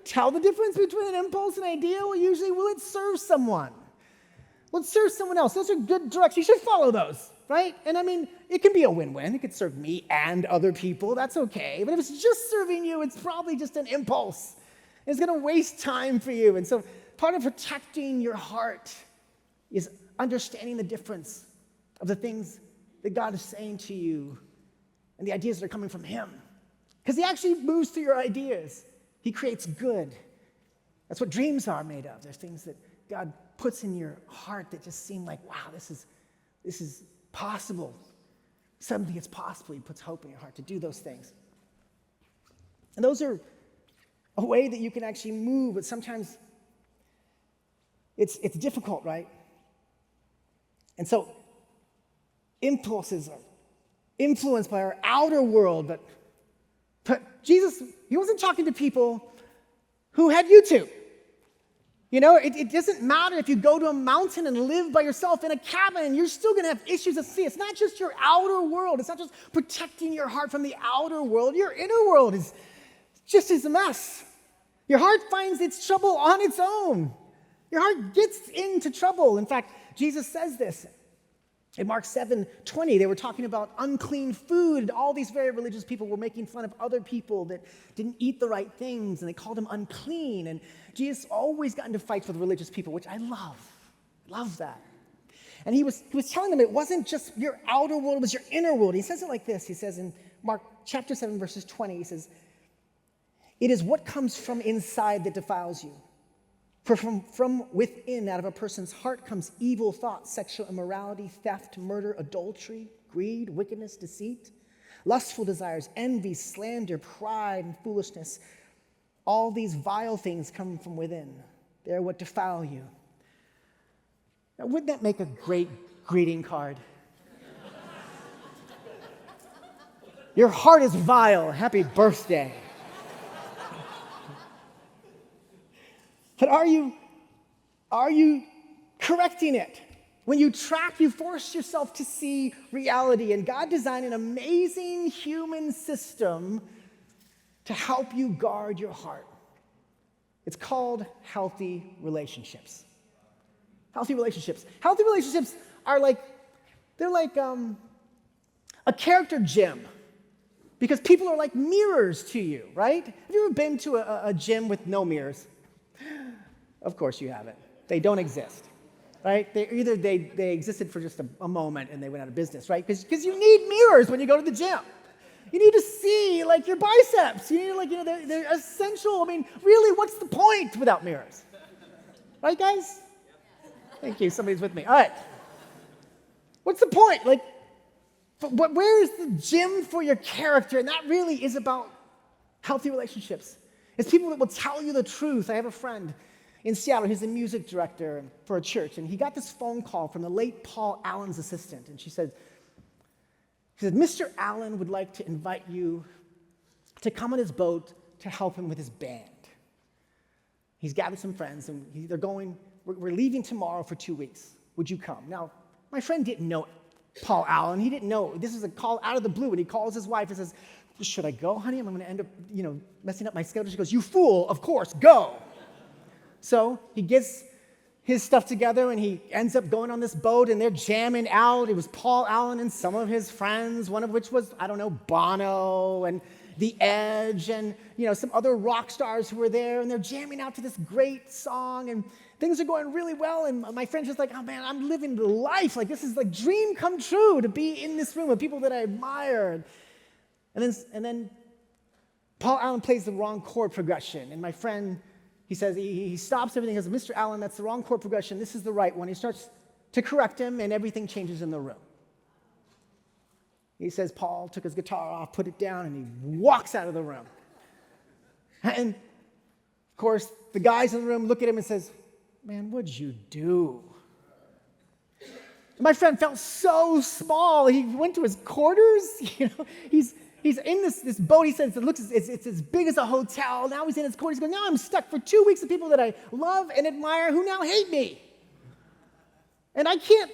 tell the difference between an impulse and an idea? Well, usually, will it serve someone? Will it serve someone else? Those are good directions. You should follow those, right? And I mean, it can be a win-win. It could serve me and other people. That's okay. But if it's just serving you, it's probably just an impulse. It's going to waste time for you. And so part of protecting your heart is understanding the difference of the things that God is saying to you and the ideas that are coming from him. Because he actually moves through your ideas. He creates good. That's what dreams are made of. There's things that God puts in your heart that just seem like, wow, this is possible. Suddenly it's possible. He puts hope in your heart to do those things. And those are a way that you can actually move, but sometimes it's difficult, right? And so impulses are influenced by our outer world, but Jesus, he wasn't talking to people who had YouTube. You know, it doesn't matter if you go to a mountain and live by yourself in a cabin, you're still going to have issues to see. It's not just your outer world. It's not just protecting your heart from the outer world. Your inner world is just as a mess. Your heart finds its trouble on its own. Your heart gets into trouble. In fact, Jesus says this. In Mark 7:20, they were talking about unclean food. All these very religious people were making fun of other people that didn't eat the right things, and they called them unclean. And Jesus always got into fights with religious people, which I love that. And he was telling them it wasn't just your outer world, it was your inner world. He says it like this. He says in Mark chapter 7, verses 20, he says, "It is what comes from inside that defiles you. For from within, out of a person's heart, comes evil thoughts, sexual immorality, theft, murder, adultery, greed, wickedness, deceit, lustful desires, envy, slander, pride, and foolishness. All these vile things come from within. They're what defile you." Now, wouldn't that make a great greeting card? Your heart is vile. Happy birthday. But are you correcting it? When you track, you force yourself to see reality. And God designed an amazing human system to help you guard your heart. It's called healthy relationships. Healthy relationships. Healthy relationships are like a character gym. Because people are like mirrors to you, right? Have you ever been to a gym with no mirrors? Of course you haven't. They don't exist, right? They existed for just a moment and they went out of business, right? Because you need mirrors when you go to the gym. You need to see like your biceps. You need they're essential. I mean, really, what's the point without mirrors? Right, guys? Thank you. Somebody's with me. All right. What's the point? Like, but where is the gym for your character? And that really is about healthy relationships. It's people that will tell you the truth. I have a friend in Seattle. He's a music director for a church, and he got this phone call from the late Paul Allen's assistant, and she said, "Mr. Allen would like to invite you to come on his boat to help him with his band. He's gathered some friends, and we're leaving tomorrow for 2 weeks. Would you come?" Now, my friend didn't know Paul Allen. He didn't know. This is a call out of the blue, and he calls his wife and says, "Should I go, honey? I'm going to end up, messing up my schedule." She goes, "You fool, of course, go." So he gets his stuff together, and he ends up going on this boat, and they're jamming out. It was Paul Allen and some of his friends, one of which was, Bono and The Edge and, some other rock stars who were there, and they're jamming out to this great song, and things are going really well, and my friend's just like, "Oh, man, I'm living the life. Like, this is like dream come true to be in this room with people that I admire." And then Paul Allen plays the wrong chord progression. And my friend, he says, he stops everything. He says, "Mr. Allen, that's the wrong chord progression. This is the right one." He starts to correct him, and everything changes in the room. He says Paul took his guitar off, put it down, and he walks out of the room. And, of course, the guys in the room look at him and says, "Man, what'd you do?" And my friend felt so small. He went to his quarters. He's in this boat. He says it's as big as a hotel. Now he's in his quarters. He's going, "Now I'm stuck for 2 weeks with people that I love and admire who now hate me. And I can't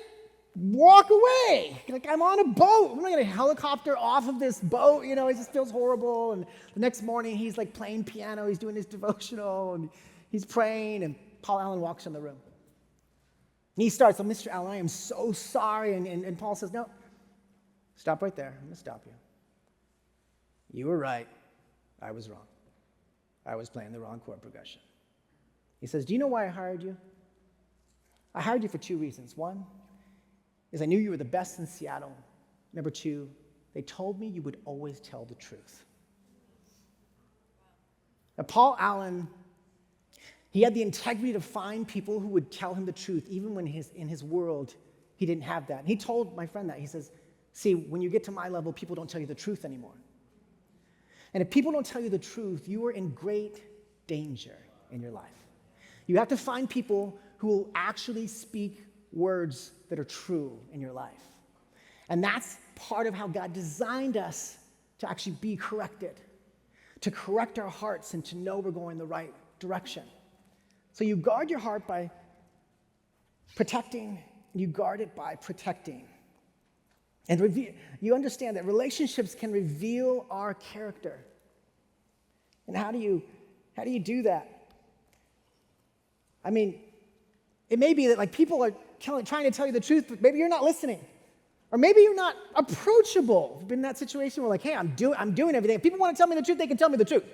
walk away. Like, I'm on a boat. I'm not going to helicopter off of this boat. You know, it just feels horrible. And the next morning, he's like playing piano. He's doing his devotional, and he's praying, and Paul Allen walks in the room. And he starts, "Oh, Mr. Allen, I am so sorry." And Paul says, "No, stop right there. I'm going to stop you. You were right. I was wrong. I was playing the wrong chord progression." He says, "Do you know why I hired you? I hired you for 2 reasons. One is I knew you were the best in Seattle. Number 2, they told me you would always tell the truth." Now, Paul Allen, he had the integrity to find people who would tell him the truth, even when in his world he didn't have that. And he told my friend that. He says, "See, when you get to my level, people don't tell you the truth anymore. And if people don't tell you the truth, you are in great danger in your life. You have to find people who will actually speak words that are true in your life." And that's part of how God designed us to actually be corrected, to correct our hearts and to know we're going the right direction. So you guard your heart by protecting, and you guard it by protecting. And you understand that relationships can reveal our character. And how do you do that? I mean, it may be that like people are trying to tell you the truth, but maybe you're not listening. Or maybe you're not approachable. You've been in that situation where like, hey, I'm doing everything. If people want to tell me the truth, they can tell me the truth.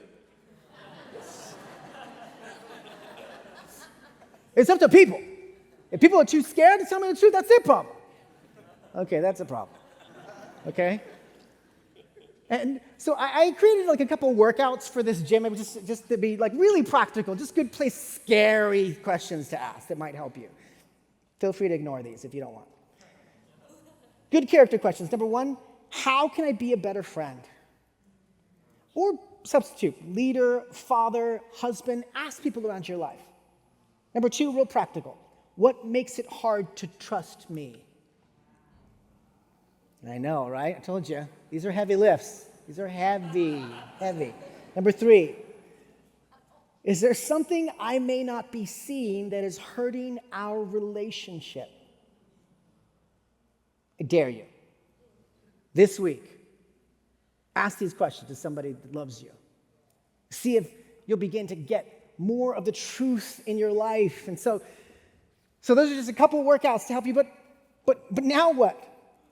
It's up to people. If people are too scared to tell me the truth, that's their problem. Okay, that's a problem. Okay? And so I created like a couple workouts for this gym, just to be like really practical, just good place, scary questions to ask that might help you. Feel free to ignore these if you don't want. Good character questions. Number 1, how can I be a better friend? Or substitute, leader, father, husband, ask people around your life. Number 2, real practical. What makes it hard to trust me? I know, right? I told you. These are heavy lifts. These are heavy. Number 3, is there something I may not be seeing that is hurting our relationship? I dare you. This week, ask these questions to somebody that loves you. See if you'll begin to get more of the truth in your life. And so those are just a couple workouts to help you. But now what?